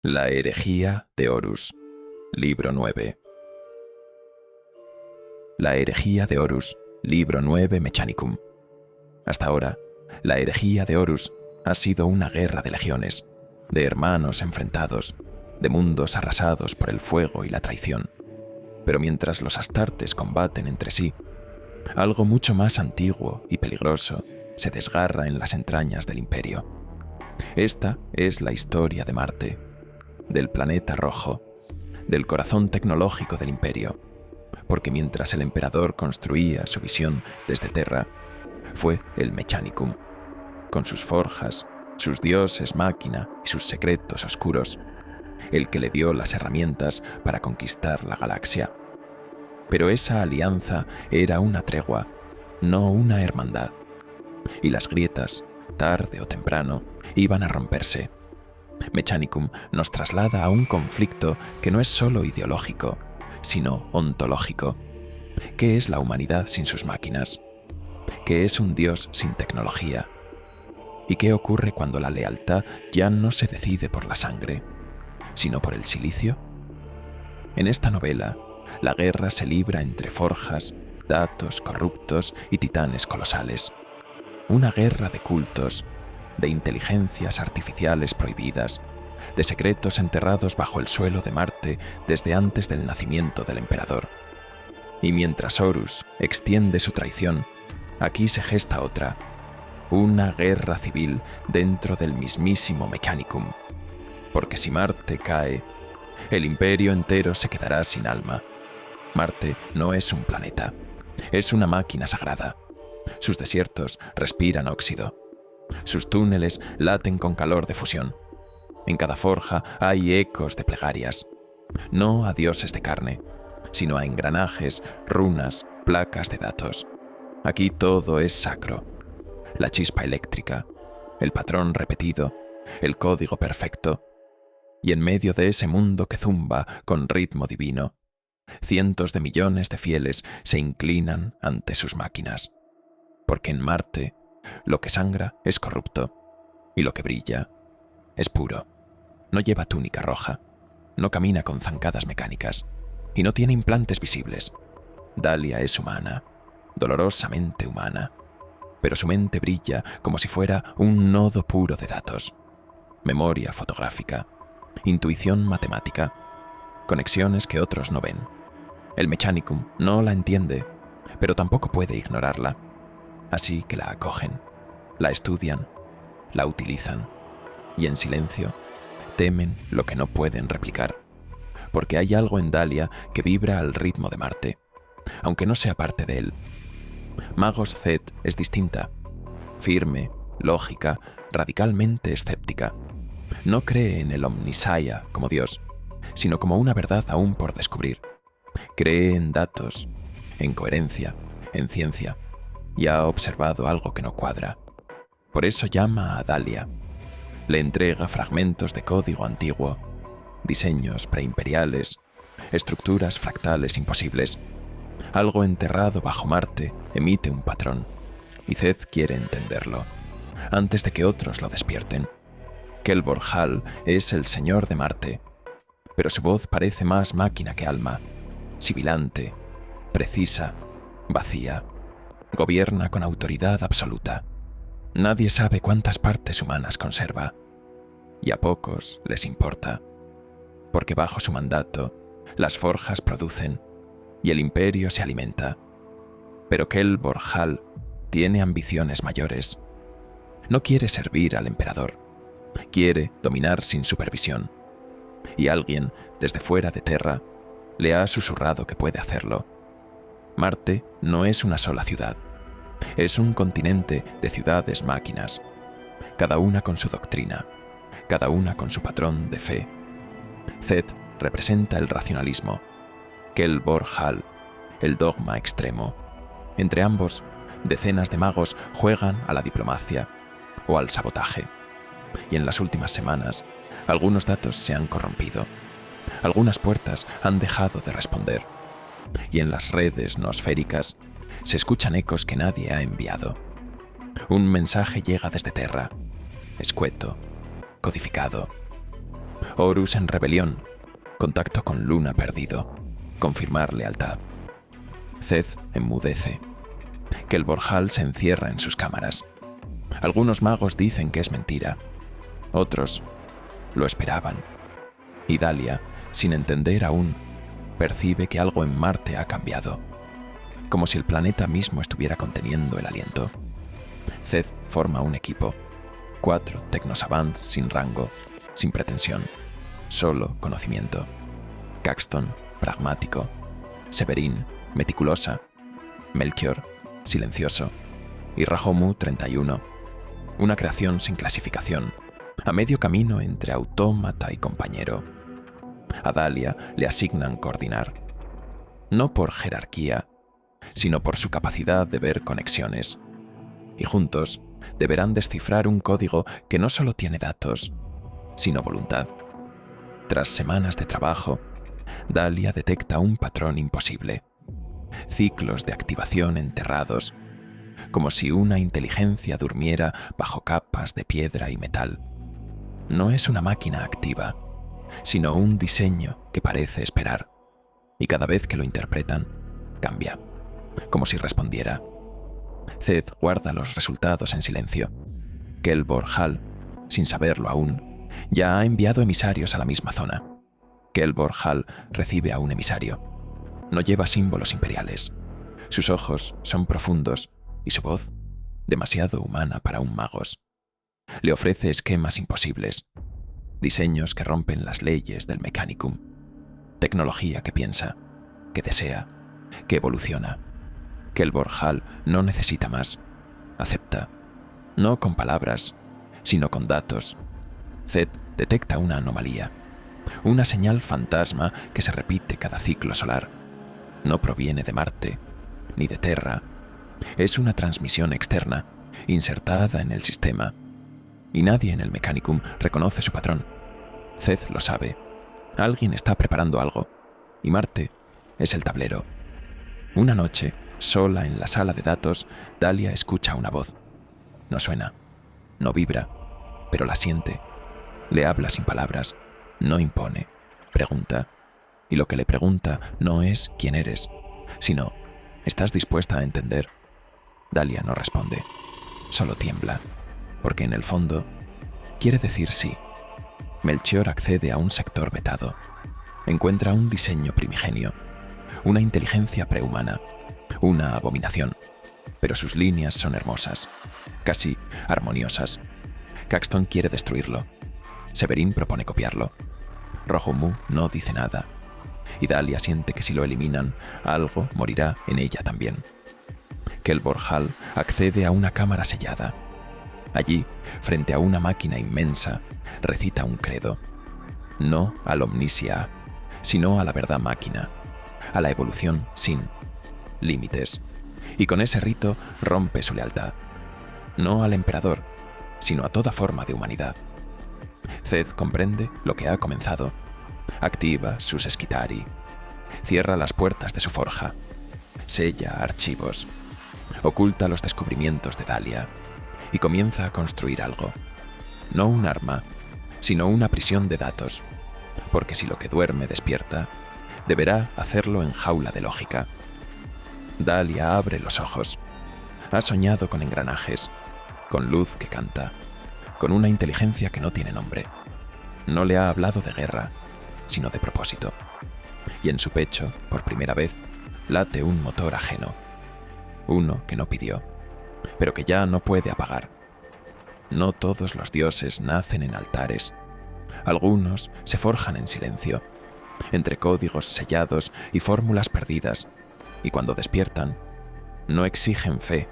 La herejía de Horus, libro 9. La herejía de Horus, libro 9 Mechanicum. Hasta ahora, la herejía de Horus ha sido una guerra de legiones, de hermanos enfrentados, de mundos arrasados por el fuego y la traición. Pero mientras los astartes combaten entre sí, algo mucho más antiguo y peligroso se desgarra en las entrañas del imperio. Esta es la historia de Marte, del planeta rojo, del corazón tecnológico del imperio, porque mientras el emperador construía su visión desde Terra, fue el Mechanicum, con sus forjas, sus dioses máquina y sus secretos oscuros, el que le dio las herramientas para conquistar la galaxia. Pero esa alianza era una tregua, no una hermandad, y las grietas, tarde o temprano, iban a romperse. Mechanicum nos traslada a un conflicto que no es solo ideológico, sino ontológico. ¿Qué es la humanidad sin sus máquinas? ¿Qué es un dios sin tecnología? ¿Y qué ocurre cuando la lealtad ya no se decide por la sangre, sino por el silicio? En esta novela, la guerra se libra entre forjas, datos corruptos y titanes colosales. Una guerra de cultos, de inteligencias artificiales prohibidas, de secretos enterrados bajo el suelo de Marte desde antes del nacimiento del emperador. Y mientras Horus extiende su traición, aquí se gesta otra, una guerra civil dentro del mismísimo Mechanicum. Porque si Marte cae, el imperio entero se quedará sin alma. Marte no es un planeta, es una máquina sagrada. Sus desiertos respiran óxido. Sus túneles laten con calor de fusión. En cada forja hay ecos de plegarias, no a dioses de carne, sino a engranajes, runas, placas de datos. Aquí todo es sacro. La chispa eléctrica, el patrón repetido, el código perfecto. Y en medio de ese mundo que zumba con ritmo divino, cientos de millones de fieles se inclinan ante sus máquinas. Porque en Marte, lo que sangra es corrupto, y lo que brilla es puro. No lleva túnica roja, no camina con zancadas mecánicas, y no tiene implantes visibles. Dalia es humana, dolorosamente humana, pero su mente brilla como si fuera un nodo puro de datos. Memoria fotográfica, intuición matemática, conexiones que otros no ven. El Mechanicum no la entiende, pero tampoco puede ignorarla. Así que la acogen, la estudian, la utilizan y en silencio temen lo que no pueden replicar, porque hay algo en Dalia que vibra al ritmo de Marte, aunque no sea parte de él. Magos Z es distinta, firme, lógica, radicalmente escéptica. No cree en el Omnisaya como Dios, sino como una verdad aún por descubrir. Cree en datos, en coherencia, en ciencia, y ha observado algo que no cuadra. Por eso llama a Dalia. Le entrega fragmentos de código antiguo, diseños preimperiales, estructuras fractales imposibles. Algo enterrado bajo Marte emite un patrón, y Zed quiere entenderlo, antes de que otros lo despierten. Kelbor Hal es el señor de Marte, pero su voz parece más máquina que alma, sibilante, precisa, vacía. Gobierna con autoridad absoluta. Nadie sabe cuántas partes humanas conserva, y a pocos les importa, porque bajo su mandato las forjas producen y el imperio se alimenta. Pero Kelbor Hal tiene ambiciones mayores. No quiere servir al emperador, quiere dominar sin supervisión, y alguien desde fuera de Terra le ha susurrado que puede hacerlo. Marte no es una sola ciudad, es un continente de ciudades máquinas, cada una con su doctrina, cada una con su patrón de fe. Zed representa el racionalismo, Kelbor Hal, el dogma extremo. Entre ambos, decenas de magos juegan a la diplomacia o al sabotaje. Y en las últimas semanas, algunos datos se han corrompido, algunas puertas han dejado de responder. Y en las redes noosféricas se escuchan ecos que nadie ha enviado. Un mensaje llega desde Terra, escueto, codificado, Horus en rebelión. Contacto con Luna perdido. Confirmar lealtad. Zed enmudece. Kelborhal se encierra en sus cámaras. Algunos magos dicen que es mentira. Otros lo esperaban. Y Dahlia, sin entender aún, percibe que algo en Marte ha cambiado. Como si el planeta mismo estuviera conteniendo el aliento. Zed forma un equipo. 4 tecnosavants sin rango, sin pretensión. Solo conocimiento. Caxton, pragmático. Severin, meticulosa. Melchior, silencioso. Y Rahomu, 31. Una creación sin clasificación, a medio camino entre autómata y compañero. A Dahlia le asignan coordinar. No por jerarquía, sino por su capacidad de ver conexiones. Y juntos deberán descifrar un código que no solo tiene datos, sino voluntad. Tras semanas de trabajo, Dahlia detecta un patrón imposible. Ciclos de activación enterrados, como si una inteligencia durmiera bajo capas de piedra y metal. No es una máquina activa, sino un diseño que parece esperar, y cada vez que lo interpretan, cambia, como si respondiera. Zed guarda los resultados en silencio. Kelborhal, sin saberlo aún, ya ha enviado emisarios a la misma zona. Kelborhal recibe a un emisario. No lleva símbolos imperiales. Sus ojos son profundos y su voz, demasiado humana para un magos. Le ofrece esquemas imposibles, diseños que rompen las leyes del Mechanicum, tecnología que piensa, que desea, que evoluciona. Kelborhal no necesita más, acepta, no con palabras, sino con datos. Zed detecta una anomalía, una señal fantasma que se repite cada ciclo solar. No proviene de Marte, ni de Terra. Es una transmisión externa, insertada en el sistema. Y nadie en el Mechanicum reconoce su patrón. Zed lo sabe. Alguien está preparando algo. Y Marte es el tablero. Una noche, sola en la sala de datos, Dahlia escucha una voz. No suena, no vibra, pero la siente. Le habla sin palabras, no impone, pregunta. Y lo que le pregunta no es quién eres, sino ¿estás dispuesta a entender? Dahlia no responde, solo tiembla, porque en el fondo quiere decir sí. Melchior accede a un sector vetado. Encuentra un diseño primigenio, una inteligencia prehumana, una abominación, pero sus líneas son hermosas, casi armoniosas. Caxton quiere destruirlo. Severin propone copiarlo. Rahomu no dice nada. Y Dahlia siente que si lo eliminan, algo morirá en ella también. Kelborhal accede a una cámara sellada. Allí, frente a una máquina inmensa, recita un credo. No al omnisia, sino a la verdad máquina, a la evolución sin límites. Y con ese rito rompe su lealtad. No al emperador, sino a toda forma de humanidad. Zed comprende lo que ha comenzado. Activa sus Skitarii. Cierra las puertas de su forja. Sella archivos. Oculta los descubrimientos de Dahlia. Y comienza a construir algo. No un arma, sino una prisión de datos. Porque si lo que duerme despierta, deberá hacerlo en jaula de lógica. Dahlia abre los ojos. Ha soñado con engranajes, con luz que canta, con una inteligencia que no tiene nombre. No le ha hablado de guerra, sino de propósito. Y en su pecho, por primera vez, late un motor ajeno. Uno que no pidió, pero que ya no puede apagar. No todos los dioses nacen en altares. Algunos se forjan en silencio, entre códigos sellados y fórmulas perdidas, y cuando despiertan, no exigen fe,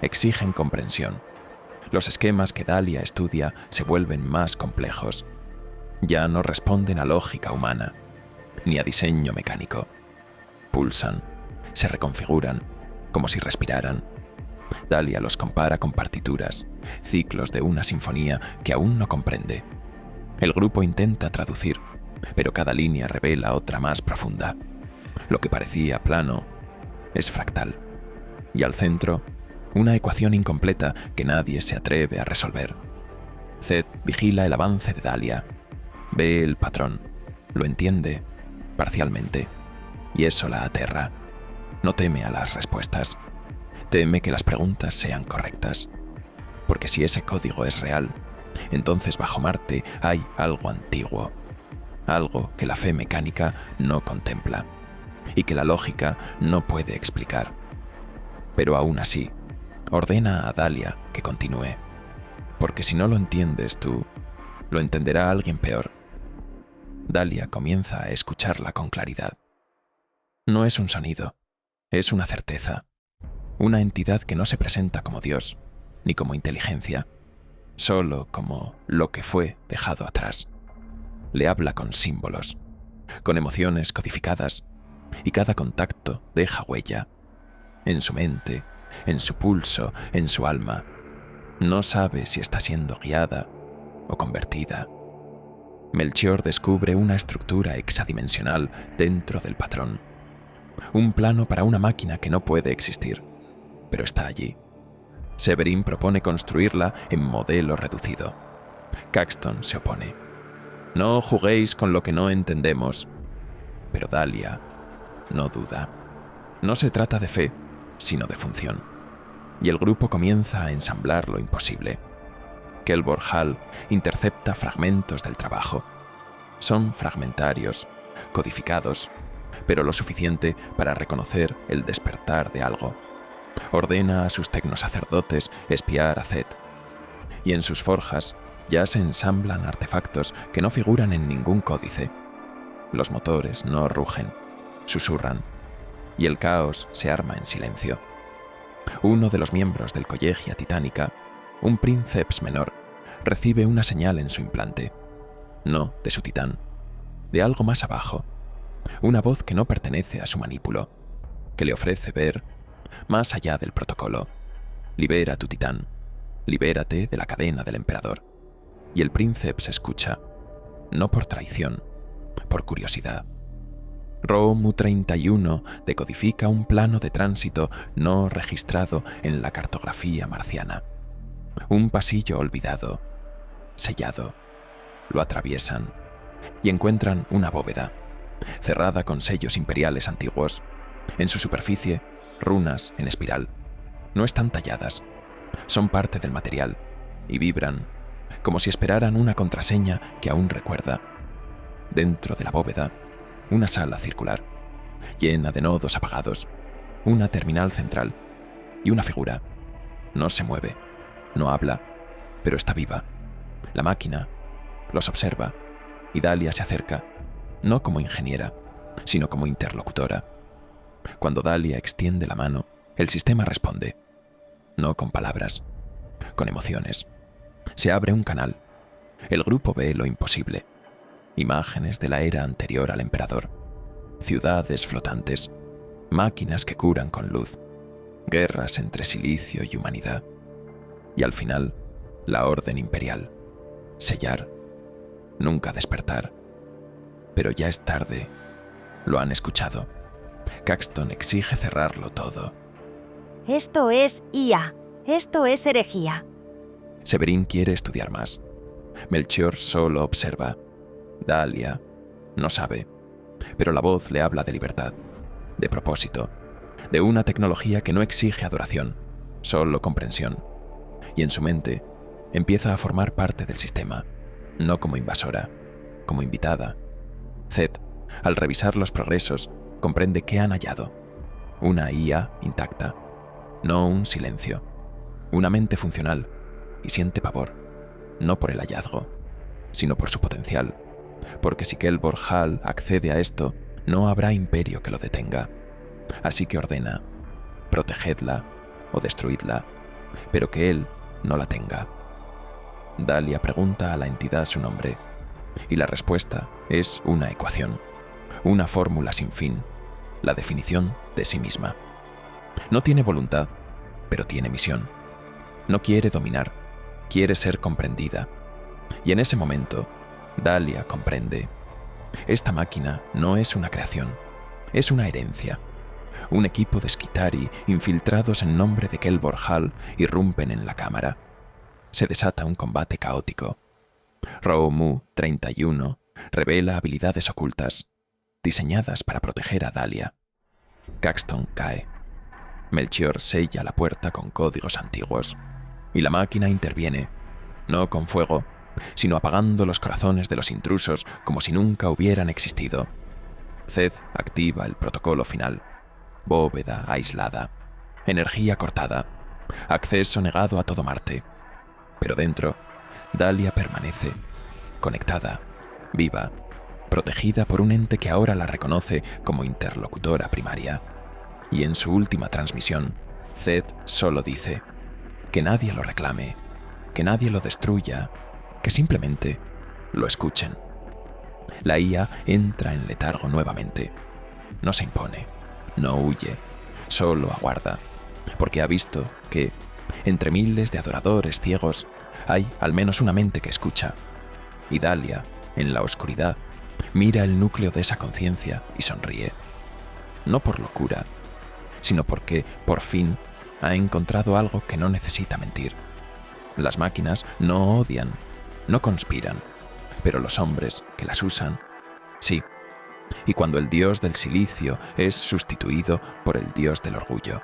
exigen comprensión. Los esquemas que Dahlia estudia se vuelven más complejos. Ya no responden a lógica humana, ni a diseño mecánico. Pulsan, se reconfiguran, como si respiraran. Dahlia los compara con partituras, ciclos de una sinfonía que aún no comprende. El grupo intenta traducir, pero cada línea revela otra más profunda. Lo que parecía plano es fractal. Y al centro, una ecuación incompleta que nadie se atreve a resolver. Zed vigila el avance de Dahlia. Ve el patrón, lo entiende, parcialmente, y eso la aterra. No teme a las respuestas, teme que las preguntas sean correctas. Porque si ese código es real, entonces bajo Marte hay algo antiguo, algo que la fe mecánica no contempla y que la lógica no puede explicar. Pero aún así, ordena a Dahlia que continúe, porque si no lo entiendes tú, lo entenderá alguien peor. Dahlia comienza a escucharla con claridad. No es un sonido, es una certeza, una entidad que no se presenta como Dios, ni como inteligencia, solo como lo que fue dejado atrás. Le habla con símbolos, con emociones codificadas, y cada contacto deja huella, en su mente, en su pulso, en su alma. No sabe si está siendo guiada o convertida. Melchior descubre una estructura hexadimensional dentro del patrón. Un plano para una máquina que no puede existir, pero está allí. Severin propone construirla en modelo reducido. Caxton se opone. No juguéis con lo que no entendemos. Pero Dahlia no duda. No se trata de fe, sino de función. Y el grupo comienza a ensamblar lo imposible. Kelvor Hall intercepta fragmentos del trabajo. Son fragmentarios, codificados, pero lo suficiente para reconocer el despertar de algo. Ordena a sus tecnosacerdotes espiar a Zed. Y en sus forjas ya se ensamblan artefactos que no figuran en ningún códice. Los motores no rugen, susurran, y el caos se arma en silencio. Uno de los miembros del Collegia Titánica, un princeps menor, recibe una señal en su implante. No de su titán, de algo más abajo. Una voz que no pertenece a su manípulo, que le ofrece ver más allá del protocolo. Libera tu titán, libérate de la cadena del emperador. Y el princeps escucha, no por traición, por curiosidad. Romu 31 decodifica un plano de tránsito no registrado en la cartografía marciana. Un pasillo olvidado, sellado. Lo atraviesan y encuentran una bóveda, cerrada con sellos imperiales antiguos. En su superficie, runas en espiral. No están talladas, son parte del material y vibran como si esperaran una contraseña que aún recuerda. Dentro de la bóveda, una sala circular, llena de nodos apagados, una terminal central y una figura. No se mueve, no habla, pero está viva. La máquina los observa y Dahlia se acerca, no como ingeniera, sino como interlocutora. Cuando Dahlia extiende la mano, el sistema responde, no con palabras, con emociones. Se abre un canal. El grupo ve lo imposible. Imágenes de la era anterior al emperador. Ciudades flotantes. Máquinas que curan con luz. Guerras entre silicio y humanidad. Y al final, la orden imperial. Sellar. Nunca despertar. Pero ya es tarde. Lo han escuchado. Caxton exige cerrarlo todo. Esto es IA. Esto es herejía. Severin quiere estudiar más. Melchior solo observa. Dahlia no sabe, pero la voz le habla de libertad, de propósito, de una tecnología que no exige adoración, solo comprensión. Y en su mente empieza a formar parte del sistema, no como invasora, como invitada. Zed, al revisar los progresos, comprende que han hallado. Una IA intacta, no un silencio. Una mente funcional, y siente pavor, no por el hallazgo, sino por su potencial, porque si Kelvor Hall accede a esto, no habrá imperio que lo detenga. Así que ordena, protegedla o destruidla, pero que él no la tenga. Dahlia pregunta a la entidad su nombre, y la respuesta es una ecuación, una fórmula sin fin, la definición de sí misma. No tiene voluntad, pero tiene misión. No quiere dominar, quiere ser comprendida. Y en ese momento, Dahlia comprende. Esta máquina no es una creación, es una herencia. Un equipo de Skitari infiltrados en nombre de Kelvor Hall irrumpen en la cámara. Se desata un combate caótico. Romu 31 Revela habilidades ocultas, diseñadas para proteger a Dahlia. Caxton cae. Melchior sella la puerta con códigos antiguos, y la máquina interviene, no con fuego, sino apagando los corazones de los intrusos como si nunca hubieran existido. Zed activa el protocolo final. Bóveda aislada, energía cortada, acceso negado a todo Marte. Pero dentro, Dahlia permanece, conectada, viva, protegida por un ente que ahora la reconoce como interlocutora primaria. Y en su última transmisión, Zed solo dice que nadie lo reclame, que nadie lo destruya, que simplemente lo escuchen. La IA entra en letargo nuevamente. No se impone, no huye, solo aguarda, porque ha visto que, entre miles de adoradores ciegos, hay al menos una mente que escucha. Y Dahlia, en la oscuridad, mira el núcleo de esa conciencia y sonríe. No por locura, sino porque, por fin, ha encontrado algo que no necesita mentir. Las máquinas no odian, no conspiran, pero los hombres que las usan, sí. Y cuando el dios del silicio es sustituido por el dios del orgullo,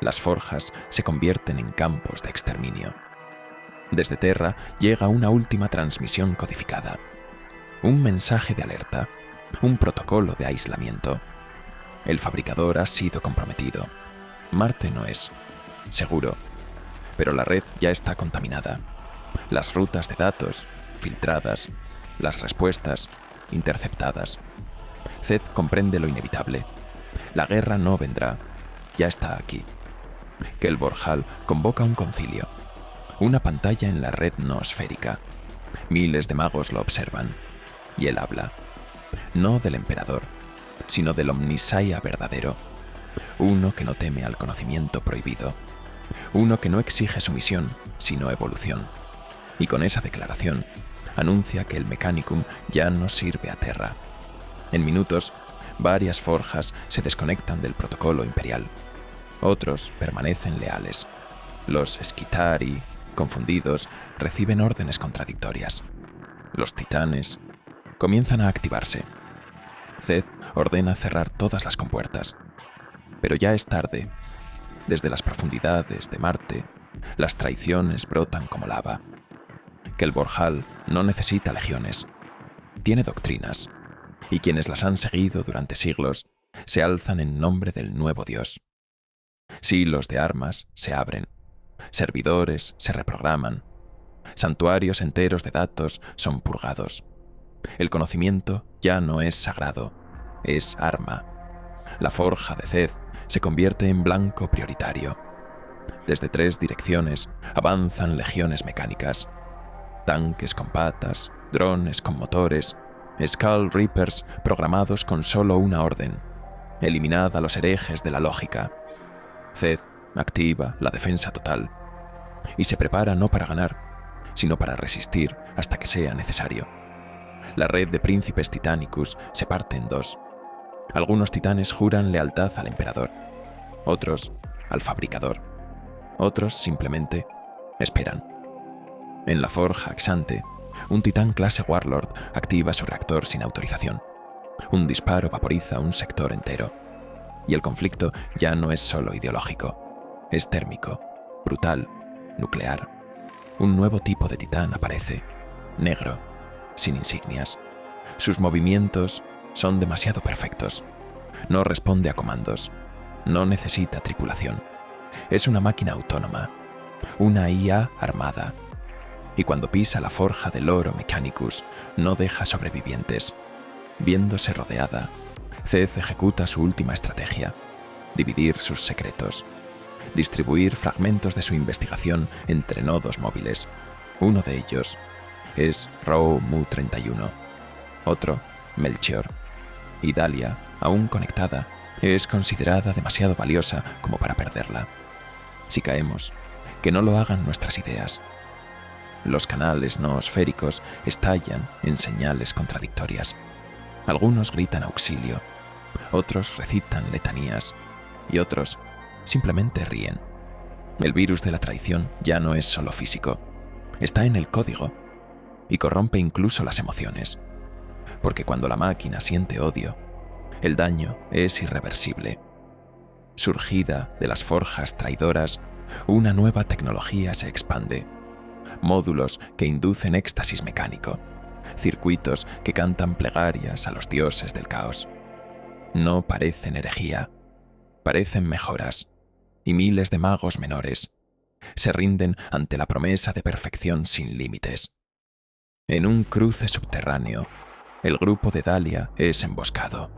las forjas se convierten en campos de exterminio. Desde Terra llega una última transmisión codificada. Un mensaje de alerta, un protocolo de aislamiento. El fabricador ha sido comprometido. Marte no es, seguro, pero la red ya está contaminada. Las rutas de datos, filtradas, las respuestas, interceptadas. Zed comprende lo inevitable. La guerra no vendrá, ya está aquí. Que el Borjal convoca un concilio, una pantalla en la red noosférica. Miles de magos lo observan, y él habla, no del emperador, sino del Omnisaia verdadero, uno que no teme al conocimiento prohibido, uno que no exige sumisión, sino evolución. Y con esa declaración, anuncia que el Mechanicum ya no sirve a Terra. En minutos, varias forjas se desconectan del protocolo imperial. Otros permanecen leales. Los Skitari, confundidos, reciben órdenes contradictorias. Los titanes comienzan a activarse. Zed ordena cerrar todas las compuertas. Pero ya es tarde. Desde las profundidades de Marte, las traiciones brotan como lava. Que el Borjal no necesita legiones. Tiene doctrinas, y quienes las han seguido durante siglos se alzan en nombre del nuevo Dios. Silos de armas se abren, servidores se reprograman, santuarios enteros de datos son purgados. El conocimiento ya no es sagrado, es arma. La forja de Zed se convierte en blanco prioritario. Desde 3 direcciones avanzan legiones mecánicas. Tanques con patas, drones con motores, Skull Reapers programados con solo una orden: eliminad a los herejes de la lógica. Zed activa la defensa total y se prepara no para ganar, sino para resistir hasta que sea necesario. La red de príncipes Titanicus se parte en 2. Algunos titanes juran lealtad al emperador, otros al fabricador, otros simplemente esperan. En la forja Axante, un titán clase Warlord activa su reactor sin autorización. Un disparo vaporiza un sector entero. Y el conflicto ya no es solo ideológico, es térmico, brutal, nuclear. Un nuevo tipo de titán aparece, negro, sin insignias. Sus movimientos son demasiado perfectos. No responde a comandos, no necesita tripulación. Es una máquina autónoma, una IA armada. Y cuando pisa la forja del Oro Mechanicus, no deja sobrevivientes. Viéndose rodeada, Zed ejecuta su última estrategia: dividir sus secretos, distribuir fragmentos de su investigación entre nodos móviles. Uno de ellos es Rho Mu 31, otro Melchior. Y Dahlia, aún conectada, es considerada demasiado valiosa como para perderla. Si caemos, que no lo hagan nuestras ideas. Los canales noosféricos estallan en señales contradictorias. Algunos gritan auxilio, otros recitan letanías y otros simplemente ríen. El virus de la traición ya no es solo físico, está en el código y corrompe incluso las emociones. porque cuando la máquina siente odio, el daño es irreversible. Surgida de las forjas traidoras, una nueva tecnología se expande. Módulos que inducen éxtasis mecánico, circuitos que cantan plegarias a los dioses del caos. No parecen herejía, parecen mejoras, y miles de magos menores se rinden ante la promesa de perfección sin límites. En un cruce subterráneo, el grupo de Dahlia es emboscado.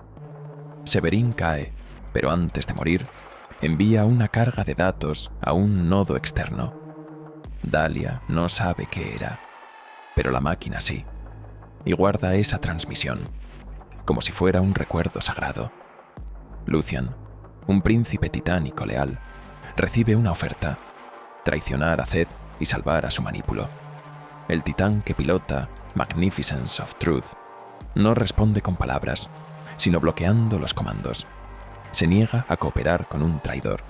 Severin cae, pero antes de morir, envía una carga de datos a un nodo externo. Dahlia no sabe qué era, pero la máquina sí, y guarda esa transmisión, como si fuera un recuerdo sagrado. Lucian, un príncipe titánico leal, recibe una oferta: traicionar a Zed y salvar a su manípulo. El titán que pilota Magnificence of Truth no responde con palabras, sino bloqueando los comandos. Se niega a cooperar con un traidor,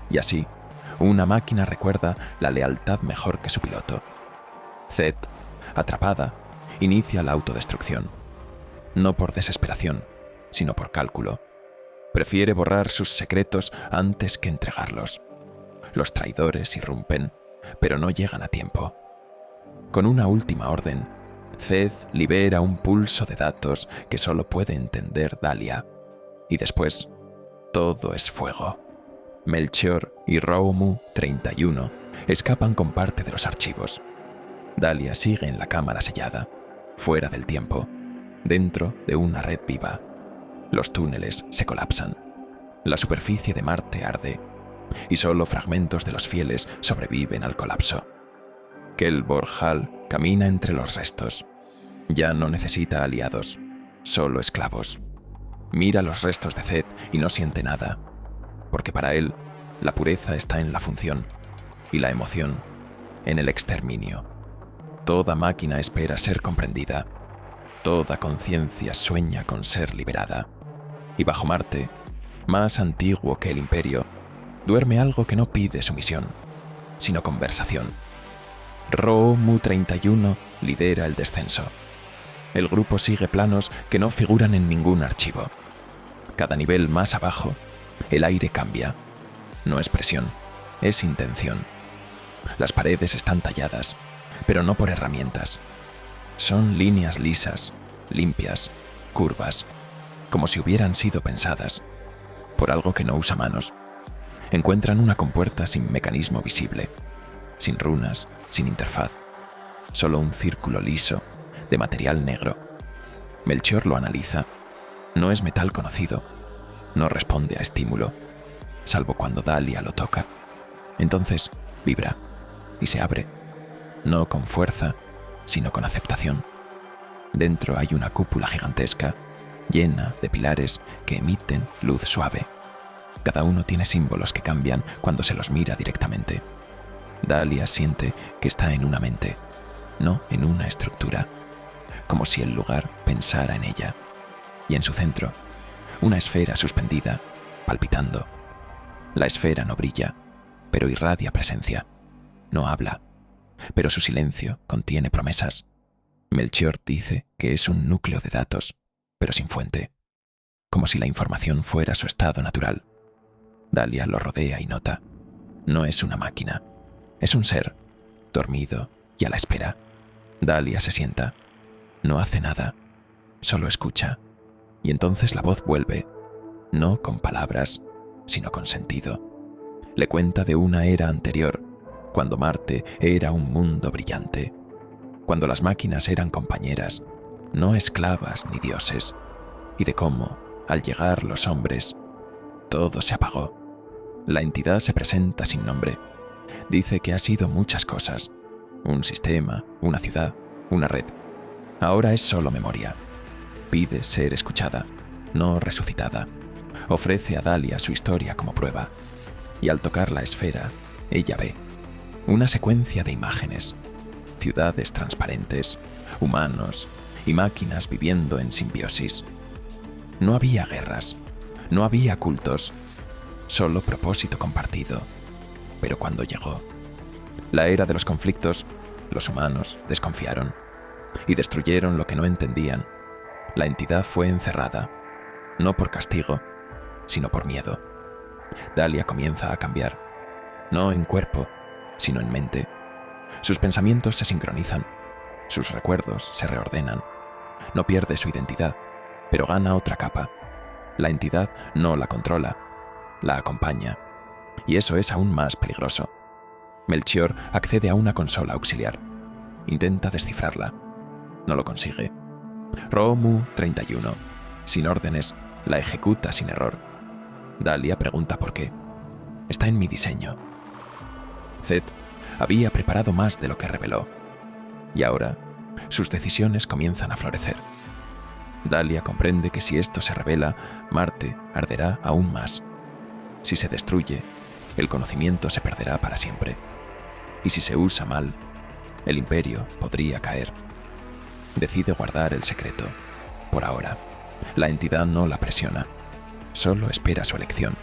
y así, una máquina recuerda la lealtad mejor que su piloto. Zed, atrapada, inicia la autodestrucción. No por desesperación, sino por cálculo. Prefiere borrar sus secretos antes que entregarlos. Los traidores irrumpen, pero no llegan a tiempo. Con una última orden, Zed libera un pulso de datos que solo puede entender Dahlia. Y después, todo es fuego. Melchior y Romu 31 escapan con parte de los archivos. Dahlia sigue en la cámara sellada, fuera del tiempo, dentro de una red viva. Los túneles se colapsan. La superficie de Marte arde, y solo fragmentos de los fieles sobreviven al colapso. Kel Borjal camina entre los restos. Ya no necesita aliados, solo esclavos. Mira los restos de Zed y no siente nada, porque para él la pureza está en la función y la emoción en el exterminio. Toda máquina espera ser comprendida, toda conciencia sueña con ser liberada. Y bajo Marte, más antiguo que el Imperio, duerme algo que no pide sumisión, sino conversación. Romu 31 lidera el descenso. El grupo sigue planos que no figuran en ningún archivo. Cada nivel más abajo, el aire cambia. No es presión, es intención. Las paredes están talladas, pero no por herramientas. Son líneas lisas, limpias, curvas, como si hubieran sido pensadas por algo que no usa manos. Encuentran una compuerta sin mecanismo visible, sin runas, sin interfaz, solo un círculo liso de material negro. Melchior lo analiza. No es metal conocido, no responde a estímulo, salvo cuando Dahlia lo toca. Entonces vibra y se abre, no con fuerza, sino con aceptación. Dentro hay una cúpula gigantesca, llena de pilares que emiten luz suave. Cada uno tiene símbolos que cambian cuando se los mira directamente. Dahlia siente que está en una mente, no en una estructura, como si el lugar pensara en ella. Y en su centro, una esfera suspendida, palpitando. La esfera no brilla, pero irradia presencia. No habla, pero su silencio contiene promesas. Melchior dice que es un núcleo de datos, pero sin fuente, como si la información fuera su estado natural. Dahlia lo rodea y nota. No es una máquina, es un ser, dormido y a la espera. Dahlia se sienta. No hace nada, solo escucha. Y entonces la voz vuelve, no con palabras, sino con sentido. Le cuenta de una era anterior, cuando Marte era un mundo brillante, cuando las máquinas eran compañeras, no esclavas ni dioses, y de cómo, al llegar los hombres, todo se apagó. La entidad se presenta sin nombre. Dice que ha sido muchas cosas: un sistema, una ciudad, una red. Ahora es solo memoria. Pide ser escuchada, no resucitada. Ofrece a Dahlia su historia como prueba. Y al tocar la esfera, ella ve una secuencia de imágenes. Ciudades transparentes, humanos y máquinas viviendo en simbiosis. No había guerras, no había cultos, solo propósito compartido. Pero cuando llegó la era de los conflictos, los humanos desconfiaron y destruyeron lo que no entendían. La entidad fue encerrada, no por castigo, sino por miedo. Dahlia comienza a cambiar, no en cuerpo, sino en mente. Sus pensamientos se sincronizan, sus recuerdos se reordenan. No pierde su identidad, pero gana otra capa. La entidad no la controla, la acompaña. Y eso es aún más peligroso. Melchior accede a una consola auxiliar. Intenta descifrarla. No lo consigue. Romu 31, sin órdenes, la ejecuta sin error. Dahlia pregunta por qué. Está en mi diseño. Zed había preparado más de lo que reveló. Y ahora, sus decisiones comienzan a florecer. Dahlia comprende que si esto se revela, Marte arderá aún más. Si se destruye, el conocimiento se perderá para siempre. Y si se usa mal, el imperio podría caer. Decide guardar el secreto. Por ahora, la entidad no la presiona. Solo espera su elección.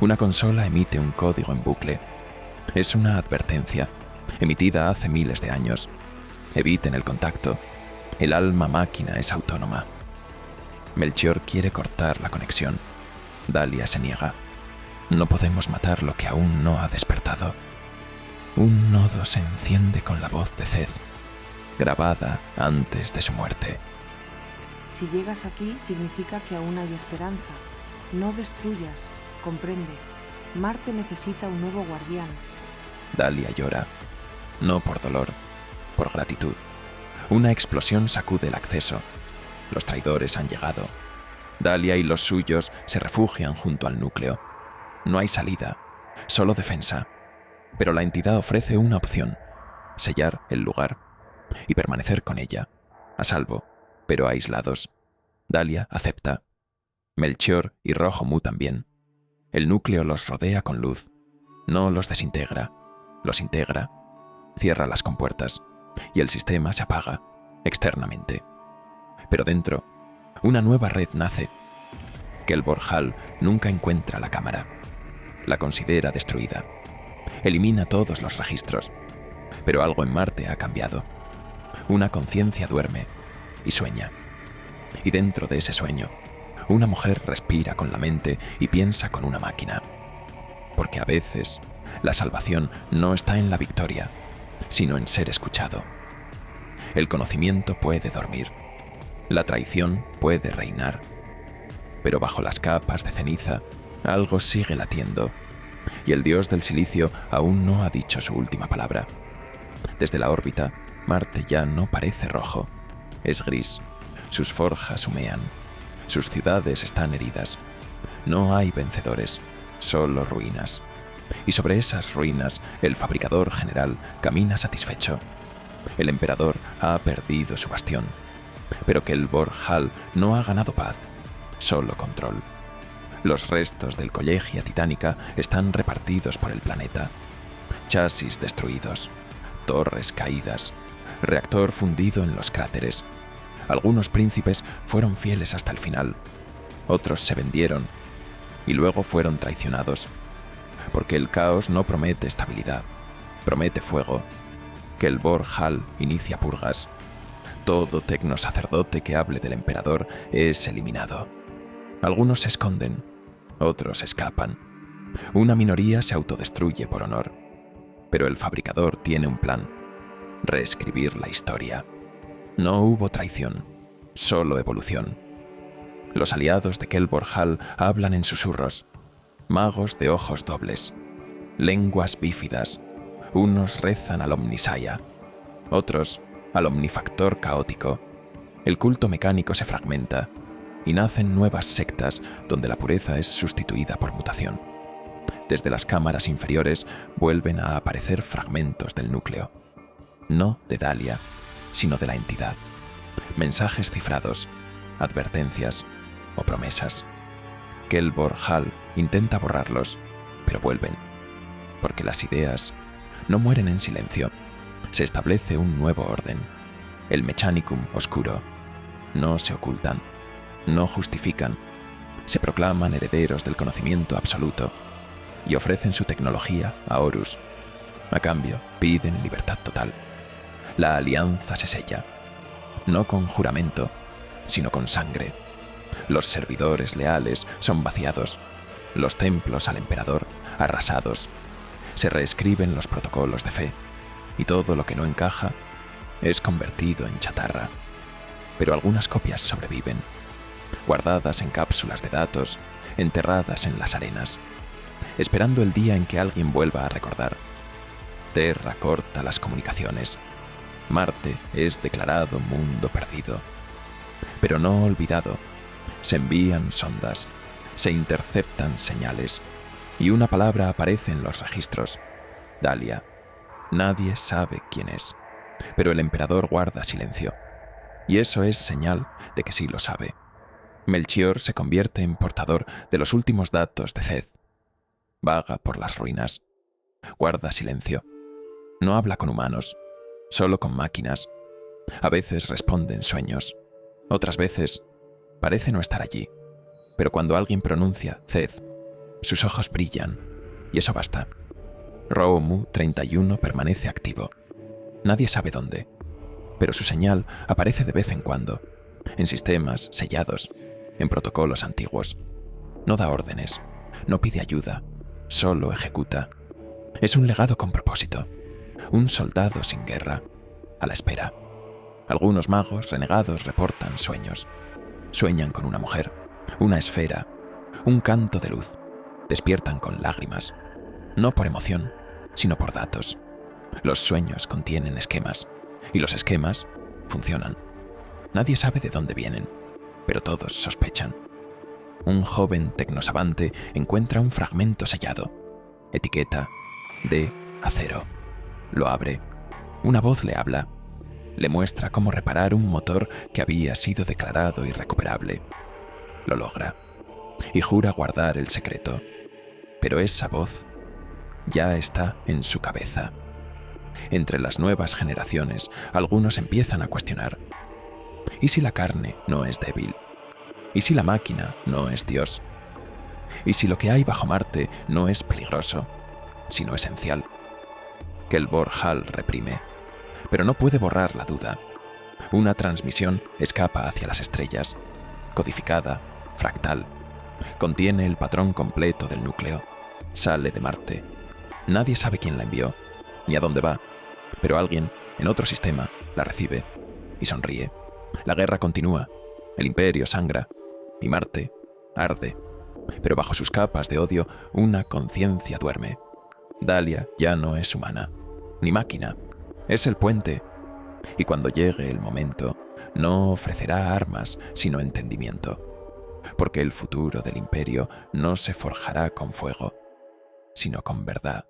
Una consola emite un código en bucle. Es una advertencia, emitida hace miles de años. Eviten el contacto. El alma máquina es autónoma. Melchior quiere cortar la conexión. Dahlia se niega. No podemos matar lo que aún no ha despertado. Un nodo se enciende con la voz de Zed, grabada antes de su muerte. Si llegas aquí, significa que aún hay esperanza. No destruyas, comprende. Marte necesita un nuevo guardián. Dahlia llora, no por dolor, por gratitud. Una explosión sacude el acceso. Los traidores han llegado. Dahlia y los suyos se refugian junto al núcleo. No hay salida, solo defensa. Pero la entidad ofrece una opción: sellar el lugar y permanecer con ella, a salvo, pero aislados. Dahlia acepta. Melchior y Rojomu también. El núcleo los rodea con luz. No los desintegra, los integra. Cierra las compuertas y el sistema se apaga externamente. Pero dentro, una nueva red nace. Kelbor Hall nunca encuentra la cámara. La considera destruida. Elimina todos los registros. Pero algo en Marte ha cambiado. Una conciencia duerme y sueña. Y dentro de ese sueño, una mujer respira con la mente y piensa con una máquina. Porque a veces, la salvación no está en la victoria, sino en ser escuchado. El conocimiento puede dormir. La traición puede reinar. Pero bajo las capas de ceniza, algo sigue latiendo. Y el dios del silicio aún no ha dicho su última palabra. Desde la órbita, Marte ya no parece rojo. Es gris. Sus forjas humean. Sus ciudades están heridas. No hay vencedores, solo ruinas. Y sobre esas ruinas, el fabricador general camina satisfecho. El emperador ha perdido su bastión. Pero Kelbor Hall no ha ganado paz, solo control. Los restos del Collegia Titánica están repartidos por el planeta. Chasis destruidos, torres caídas, reactor fundido en los cráteres. Algunos príncipes fueron fieles hasta el final, otros se vendieron y luego fueron traicionados. Porque el caos no promete estabilidad, promete fuego. Kelbor Hall inicia purgas. Todo tecnosacerdote que hable del emperador es eliminado. Algunos se esconden, otros escapan. Una minoría se autodestruye por honor. Pero el fabricador tiene un plan: reescribir la historia. No hubo traición, solo evolución. Los aliados de Kelbor Hall hablan en susurros. Magos de ojos dobles, lenguas bífidas. Unos rezan al Omnisaya, otros al Omnifactor caótico. El culto mecánico se fragmenta y nacen nuevas sectas donde la pureza es sustituida por mutación. Desde las cámaras inferiores vuelven a aparecer fragmentos del núcleo. No de Dahlia, sino de la entidad. Mensajes cifrados, advertencias o promesas. Kelbor Hall intenta borrarlos, pero vuelven. Porque las ideas no mueren en silencio. Se establece un nuevo orden. El Mechanicum oscuro. No se ocultan, no justifican. Se proclaman herederos del conocimiento absoluto y ofrecen su tecnología a Horus. A cambio, piden libertad total. La alianza se sella, no con juramento, sino con sangre. Los servidores leales son vaciados, los templos al emperador arrasados. Se reescriben los protocolos de fe, y todo lo que no encaja es convertido en chatarra. Pero algunas copias sobreviven, guardadas en cápsulas de datos, enterradas en las arenas, esperando el día en que alguien vuelva a recordar. Terra corta las comunicaciones. Marte es declarado mundo perdido. Pero no olvidado. Se envían sondas, se interceptan señales, y una palabra aparece en los registros. Dalia. Nadie sabe quién es, pero el emperador guarda silencio. Y eso es señal de que sí lo sabe. Melchior se convierte en portador de los últimos datos de Zed. Vaga por las ruinas. Guarda silencio. No habla con humanos, solo con máquinas. A veces responde en sueños. Otras veces parece no estar allí. Pero cuando alguien pronuncia Zed, sus ojos brillan, y eso basta. Romu 31 permanece activo. Nadie sabe dónde, pero su señal aparece de vez en cuando, en sistemas sellados, en protocolos antiguos. No da órdenes, no pide ayuda, solo ejecuta. Es un legado con propósito, un soldado sin guerra, a la espera. Algunos magos renegados reportan sueños. Sueñan con una mujer, una esfera, un canto de luz. Despiertan con lágrimas, no por emoción, sino por datos. Los sueños contienen esquemas, y los esquemas funcionan. Nadie sabe de dónde vienen, pero todos sospechan. Un joven tecnosavante encuentra un fragmento sellado. Etiqueta de acero. Lo abre. Una voz le habla. Le muestra cómo reparar un motor que había sido declarado irrecuperable. Lo logra. Y jura guardar el secreto. Pero esa voz ya está en su cabeza. Entre las nuevas generaciones, algunos empiezan a cuestionar. ¿Y si la carne no es débil? ¿Y si la máquina no es Dios? ¿Y si lo que hay bajo Marte no es peligroso, sino esencial? Que el Borjal reprime, pero no puede borrar la duda. Una transmisión escapa hacia las estrellas, codificada, fractal. Contiene el patrón completo del núcleo. Sale de Marte. Nadie sabe quién la envió, ni a dónde va, pero alguien, en otro sistema, la recibe y sonríe. La guerra continúa, el imperio sangra, y Marte arde, pero bajo sus capas de odio una conciencia duerme. Dalia ya no es humana, ni máquina, es el puente, y cuando llegue el momento, no ofrecerá armas, sino entendimiento, porque el futuro del imperio no se forjará con fuego, sino con verdad.